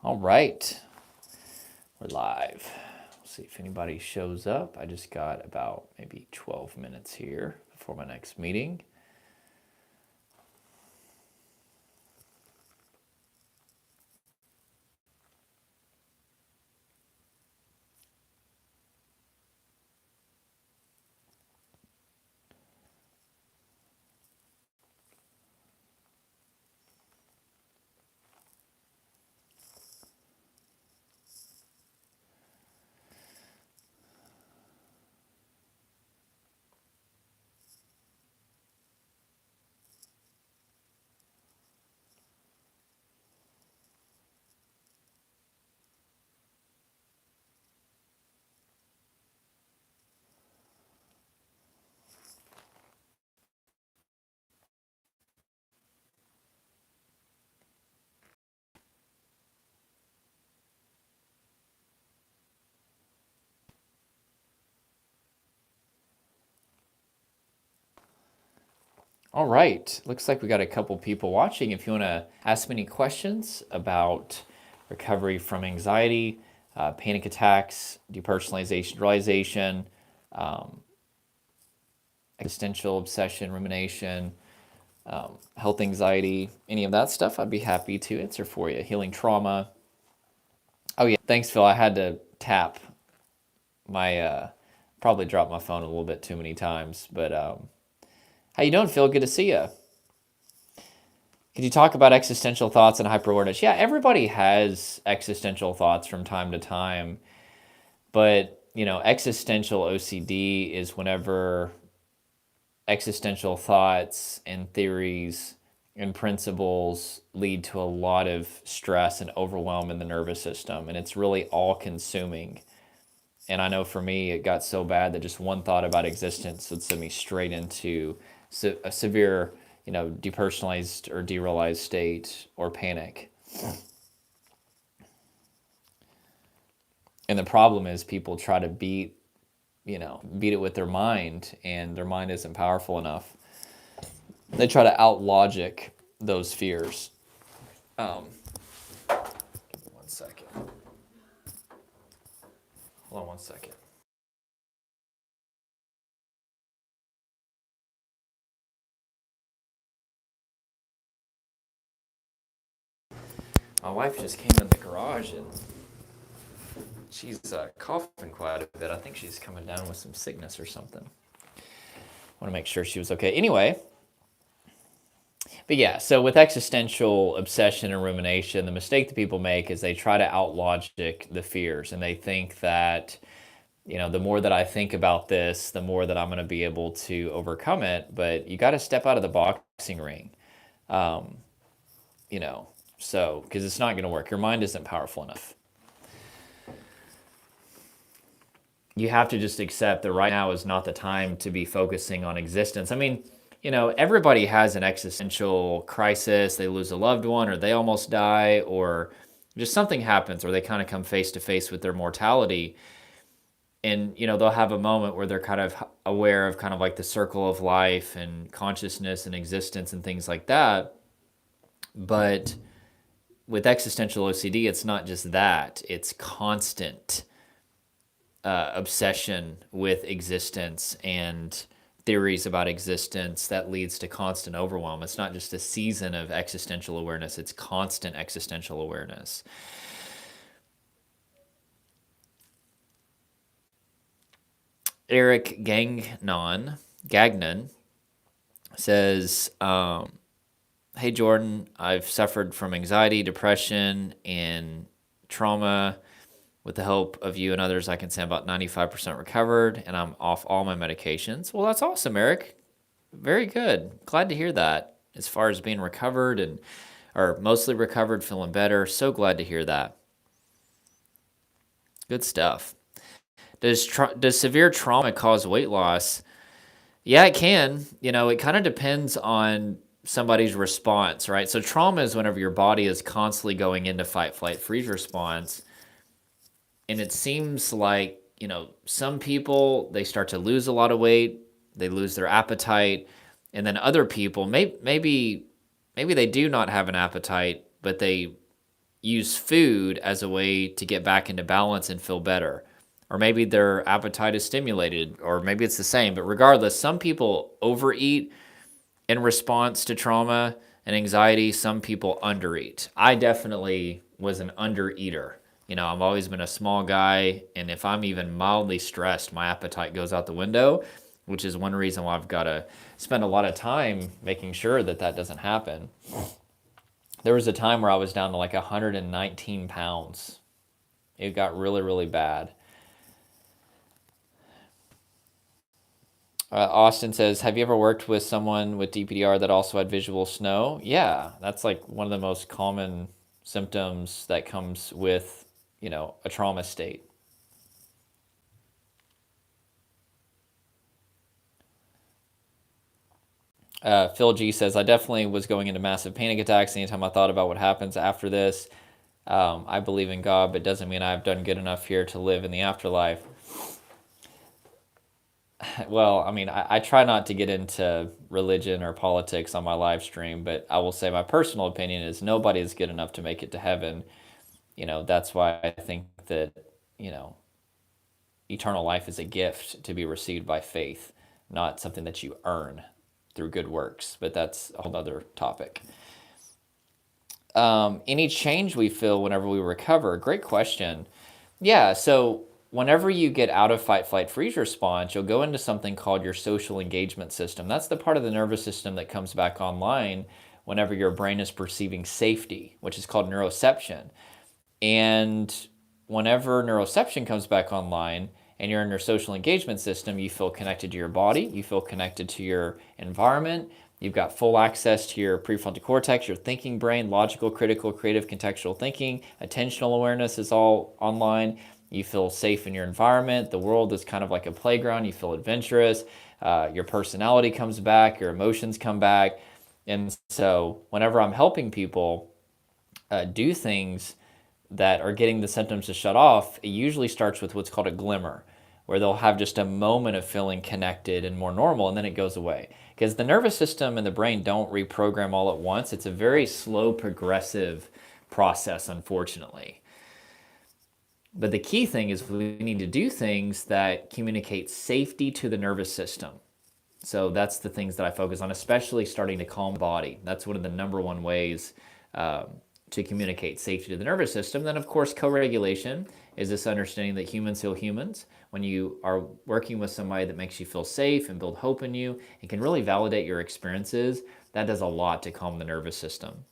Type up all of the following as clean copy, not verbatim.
All right, we're live. We'll see if anybody shows up. I just got about maybe 12 minutes here before my next meeting. All right, looks like we got a couple people watching. If you want to ask me any questions about recovery from anxiety, panic attacks, depersonalization, realization, existential obsession, rumination, health anxiety, any of that stuff, I'd be happy to answer for you. Healing trauma. Oh yeah, thanks, Phil. I had to tap my probably dropped my phone a little bit too many times, but how you doing, Phil? Good to see you. Could you talk about existential thoughts and hyper-awareness? Yeah, everybody has existential thoughts from time to time, but existential OCD is whenever existential thoughts and theories and principles lead to a lot of stress and overwhelm in the nervous system, and it's really all-consuming. And I know for me, it got so bad that just one thought about existence would send me straight into a severe, depersonalized or derealized state or panic. And the problem is people try to beat it with their mind, and their mind isn't powerful enough. They try to out-logic those fears. One second. Hold on one second. My wife just came in the garage and she's coughing quite a bit. I think she's coming down with some sickness or something. I want to make sure she was okay. Anyway, but yeah, so with existential obsession and rumination, the mistake that people make is they try to out-logic the fears, and they think that, the more that I think about this, the more that I'm going to be able to overcome it. But you got to step out of the boxing ring, so because it's not going to work. Your mind isn't powerful enough. You have to just accept that right now is not the time to be focusing on existence. I mean, everybody has an existential crisis. They lose a loved one, or they almost die, or just something happens, or they kind of come face to face with their mortality. And, they'll have a moment where they're kind of aware of kind of like the circle of life and consciousness and existence and things like that. But with existential OCD, it's not just that. It's constant obsession with existence and theories about existence that leads to constant overwhelm. It's not just a season of existential awareness, it's constant existential awareness. Eric Gagnon says, hey Jordan, I've suffered from anxiety, depression, and trauma. With the help of you and others, I can say I'm about 95% recovered, and I'm off all my medications. Well, that's awesome, Eric. Very good. Glad to hear that. As far as being recovered or mostly recovered, feeling better. So glad to hear that. Good stuff. Does severe trauma cause weight loss? Yeah, it can. It kind of depends on somebody's response, right? So trauma is whenever your body is constantly going into fight, flight, freeze response. And it seems like, some people, they start to lose a lot of weight, they lose their appetite, and then other people, maybe they do not have an appetite, but they use food as a way to get back into balance and feel better. Or maybe their appetite is stimulated, or maybe it's the same. But regardless, some people overeat in response to trauma and anxiety. Some people undereat. I definitely was an undereater. I've always been a small guy, and if I'm even mildly stressed, my appetite goes out the window, which is one reason why I've got to spend a lot of time making sure that that doesn't happen. There was a time where I was down to like 119 pounds. It got really, really bad. Austin says, have you ever worked with someone with DPDR that also had visual snow? Yeah, that's like one of the most common symptoms that comes with, a trauma state. Phil G says, I definitely was going into massive panic attacks anytime I thought about what happens after this. I believe in God, but doesn't mean I've done good enough here to live in the afterlife. Well, I mean, I try not to get into religion or politics on my live stream, but I will say my personal opinion is nobody is good enough to make it to heaven. That's why I think that, you know, eternal life is a gift to be received by faith, not something that you earn through good works. But that's a whole other topic. Any change we feel whenever we recover? Great question. Yeah, so whenever you get out of fight, flight, freeze response, you'll go into something called your social engagement system. That's the part of the nervous system that comes back online whenever your brain is perceiving safety, which is called neuroception. And whenever neuroception comes back online and you're in your social engagement system, you feel connected to your body, you feel connected to your environment, you've got full access to your prefrontal cortex, your thinking brain, logical, critical, creative, contextual thinking, attentional awareness is all online. You feel safe in your environment. The world is kind of like a playground. You feel adventurous. Your personality comes back. Your emotions come back. And so whenever I'm helping people do things that are getting the symptoms to shut off, it usually starts with what's called a glimmer, where they'll have just a moment of feeling connected and more normal, and then it goes away. Because the nervous system and the brain don't reprogram all at once. It's a very slow, progressive process, unfortunately. But the key thing is we need to do things that communicate safety to the nervous system. So that's the things that I focus on, especially starting to calm the body. That's one of the number one ways to communicate safety to the nervous system. Then, of course, co-regulation is this understanding that humans heal humans. When you are working with somebody that makes you feel safe and build hope in you and can really validate your experiences, that does a lot to calm the nervous system.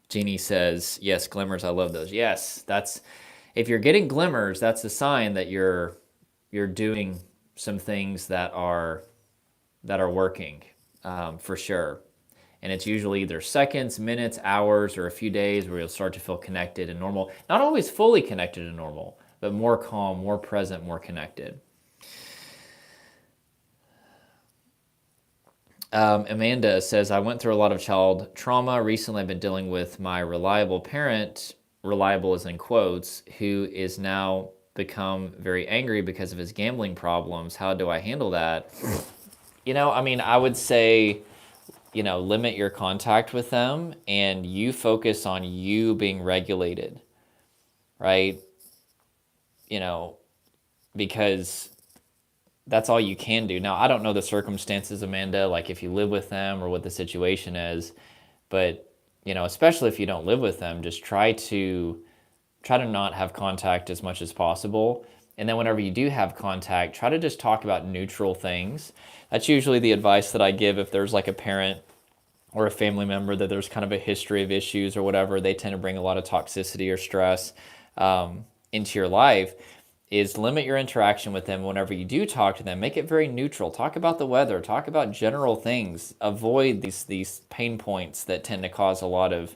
Jeannie says, yes, glimmers, I love those. Yes, that's... If you're getting glimmers, that's a sign that you're doing some things that are working for sure. And it's usually either seconds, minutes, hours, or a few days where you'll start to feel connected and normal. Not always fully connected and normal, but more calm, more present, more connected. Amanda says, I went through a lot of child trauma. Recently, I've been dealing with my reliable parent, reliable as in quotes, who is now become very angry because of his gambling problems. How do I handle that? I would say, limit your contact with them and you focus on you being regulated, right? Because that's all you can do. Now, I don't know the circumstances, Amanda, like if you live with them or what the situation is, but especially if you don't live with them, just try to not have contact as much as possible. And then whenever you do have contact, try to just talk about neutral things. That's usually the advice that I give if there's like a parent or a family member that there's kind of a history of issues or whatever. They tend to bring a lot of toxicity or stress into your life. Is limit your interaction with them whenever you do talk to them. Make it very neutral. Talk about the weather. Talk about general things. Avoid these pain points that tend to cause a lot of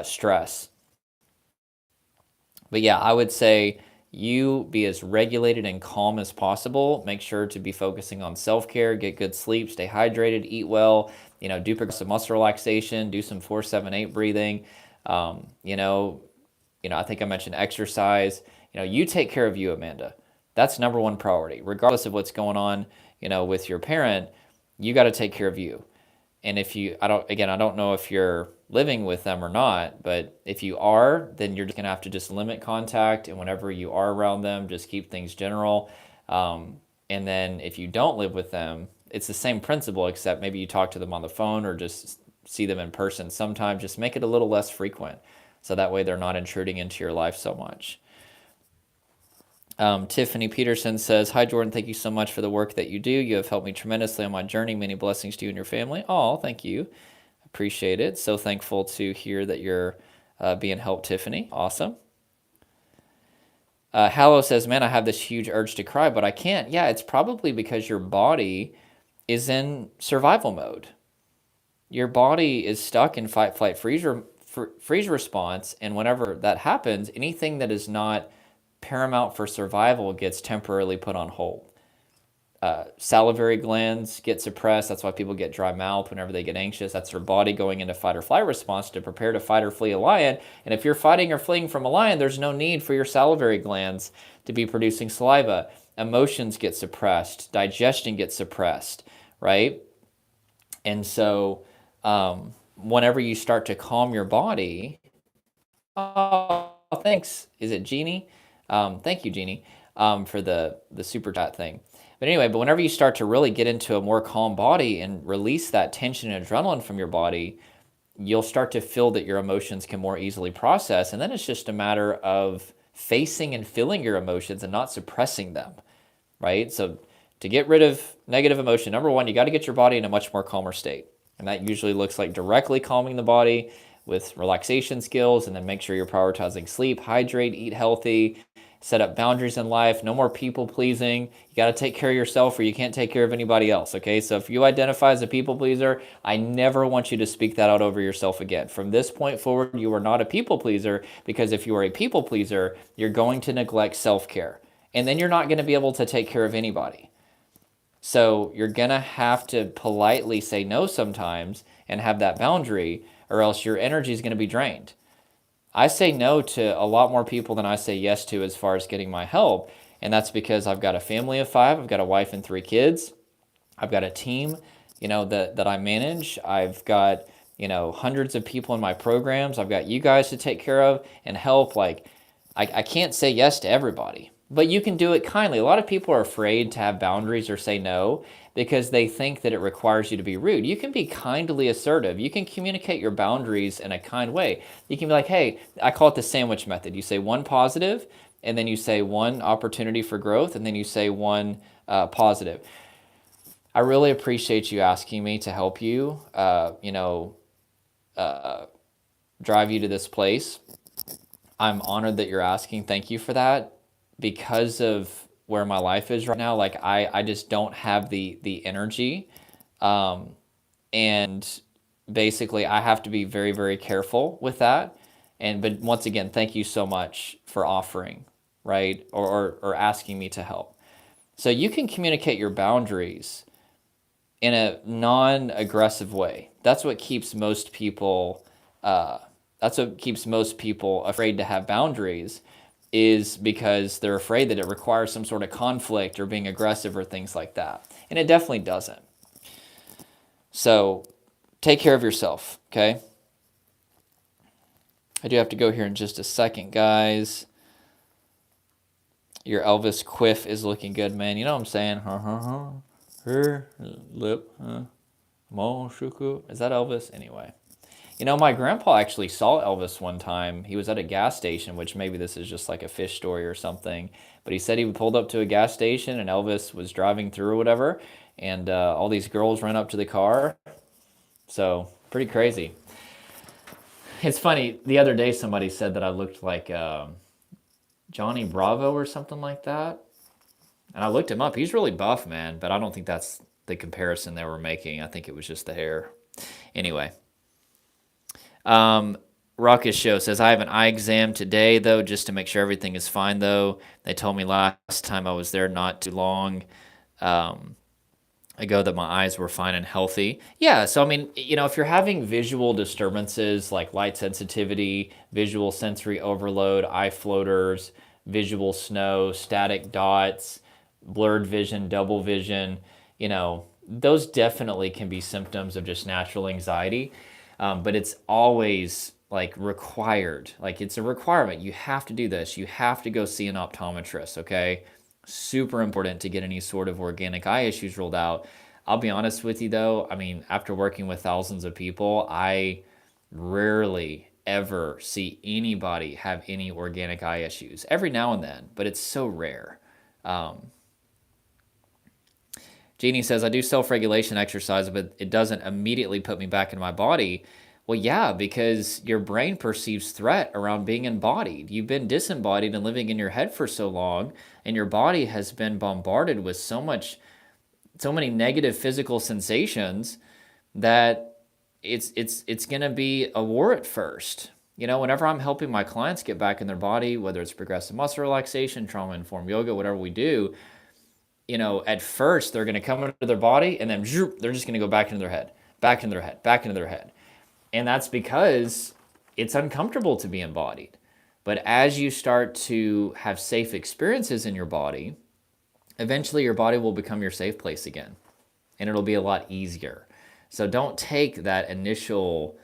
stress. But yeah, I would say you be as regulated and calm as possible. Make sure to be focusing on self-care, get good sleep, stay hydrated, eat well, do progressive muscle relaxation, do some 4-7-8 breathing. I think I mentioned exercise. You take care of you, Amanda. That's number one priority. Regardless of what's going on, with your parent, you got to take care of you. And if you, I don't know if you're living with them or not. But if you are, then you're just going to have to just limit contact. And whenever you are around them, just keep things general. And then if you don't live with them, it's the same principle, except maybe you talk to them on the phone or just see them in person. Sometimes just make it a little less frequent. So that way they're not intruding into your life so much. Tiffany Peterson says, "Hi, Jordan. Thank you so much for the work that you do. You have helped me tremendously on my journey. Many blessings to you and your family." Oh, thank you. Appreciate it. So thankful to hear that you're being helped, Tiffany. Awesome. Hallow says, "Man, I have this huge urge to cry, but I can't." Yeah, it's probably because your body is in survival mode. Your body is stuck in fight, flight, freeze response. And whenever that happens, anything that is not paramount for survival gets temporarily put on hold. Salivary glands get suppressed. That's why people get dry mouth whenever they get anxious. That's their body going into fight or flight response to prepare to fight or flee a lion. And if you're fighting or fleeing from a lion, there's no need for your salivary glands to be producing saliva. Emotions get suppressed. Digestion gets suppressed, right? And so whenever you start to calm your body, oh, thanks. Is it Jeannie? Thank you, Jeannie, for the super chat thing. But anyway, whenever you start to really get into a more calm body and release that tension and adrenaline from your body, you'll start to feel that your emotions can more easily process. And then it's just a matter of facing and feeling your emotions and not suppressing them, right? So to get rid of negative emotion, number one, you got to get your body in a much more calmer state. And that usually looks like directly calming the body with relaxation skills, and then make sure you're prioritizing sleep, hydrate, eat healthy, set up boundaries in life, no more people pleasing. You got to take care of yourself or you can't take care of anybody else, okay? So if you identify as a people pleaser, I never want you to speak that out over yourself again. From this point forward, you are not a people pleaser, because if you are a people pleaser, you're going to neglect self-care. And then you're not going to be able to take care of anybody. So you're going to have to politely say no sometimes and have that boundary, or else your energy is going to be drained. I say no to a lot more people than I say yes to as far as getting my help. And that's because I've got a family of 5. I've got a wife and 3 kids. I've got a team, that I manage. I've got, hundreds of people in my programs. I've got you guys to take care of and help. Like, I can't say yes to everybody, but you can do it kindly. A lot of people are afraid to have boundaries or say no because they think that it requires you to be rude. You can be kindly assertive. You can communicate your boundaries in a kind way. You can be like, hey, I call it the sandwich method. You say one positive, and then you say one opportunity for growth, and then you say one positive. I really appreciate you asking me to help you, drive you to this place. I'm honored that you're asking. Thank you for that. Because of where my life is right now, like I just don't have the energy. And basically I have to be very, very careful with that. But once again, thank you so much for offering, right? Or asking me to help. So you can communicate your boundaries in a non-aggressive way. That's what keeps most people afraid to have boundaries, is because they're afraid that it requires some sort of conflict or being aggressive or things like that. And it definitely doesn't. So take care of yourself, okay? I do have to go here in just a second, guys. Your Elvis quiff is looking good, man. You know what I'm saying? Her lip, is that Elvis? Anyway. My grandpa actually saw Elvis one time. He was at a gas station, which maybe this is just like a fish story or something. But he said he pulled up to a gas station and Elvis was driving through or whatever. And all these girls ran up to the car. So pretty crazy. It's funny. The other day somebody said that I looked like Johnny Bravo or something like that. And I looked him up. He's really buff, man. But I don't think that's the comparison they were making. I think it was just the hair. Anyway. Ruckus Show says, I have an eye exam today, though, just to make sure everything is fine, though. They told me last time I was there not too long ago that my eyes were fine and healthy. Yeah, so, I mean, if you're having visual disturbances like light sensitivity, visual sensory overload, eye floaters, visual snow, static dots, blurred vision, double vision, those definitely can be symptoms of just natural anxiety. But it's always like required. Like it's a requirement. You have to do this. You have to go see an optometrist, okay? Super important to get any sort of organic eye issues ruled out. I'll be honest with you though, I mean, after working with thousands of people, I rarely ever see anybody have any organic eye issues. Every now and then, but it's so rare. Jeannie says, I do self-regulation exercise, but it doesn't immediately put me back in my body. Well, yeah, because your brain perceives threat around being embodied. You've been disembodied and living in your head for so long, and your body has been bombarded with so many negative physical sensations that it's going to be a war at first. You know, whenever I'm helping my clients get back in their body, whether it's progressive muscle relaxation, trauma-informed yoga, whatever we do, you know, at first they're going to come into their body and then they're just going to go back into their head, back into their head, back into their head. And that's because it's uncomfortable to be embodied. But as you start to have safe experiences in your body, eventually your body will become your safe place again. And it'll be a lot easier. So don't take that initial,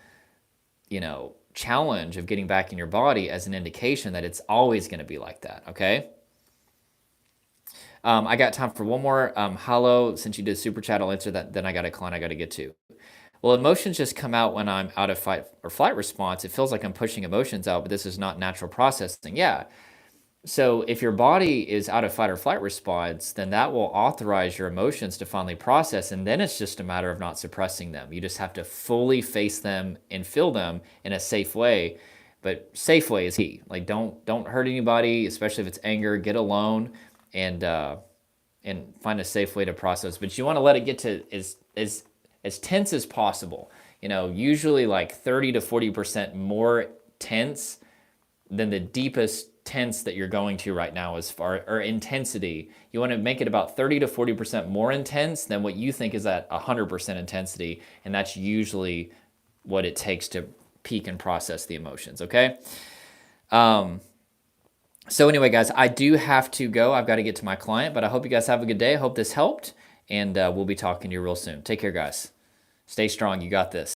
you know, challenge of getting back in your body as an indication that it's always going to be like that, okay? I got time for one more. Hello, since you did super chat, I'll answer that. Then I got a client I got to get to. Well, emotions just come out when I'm out of fight or flight response. It feels like I'm pushing emotions out, but this is not natural processing. Yeah. So if your body is out of fight or flight response, then that will authorize your emotions to finally process. And then it's just a matter of not suppressing them. You just have to fully face them and feel them in a safe way. But safe way is key. Like don't hurt anybody, especially if it's anger. Get alone and find a safe way to process. But you want to let it get to as tense as possible. You know, usually like 30 to 40% more tense than the deepest tense that you're going to right now as far, or intensity. You want to make it about 30 to 40% more intense than what you think is at 100% intensity. And that's usually what it takes to peak and process the emotions, okay? So anyway, guys, I do have to go. I've got to get to my client, but I hope you guys have a good day. I hope this helped, and we'll be talking to you real soon. Take care, guys. Stay strong. You got this.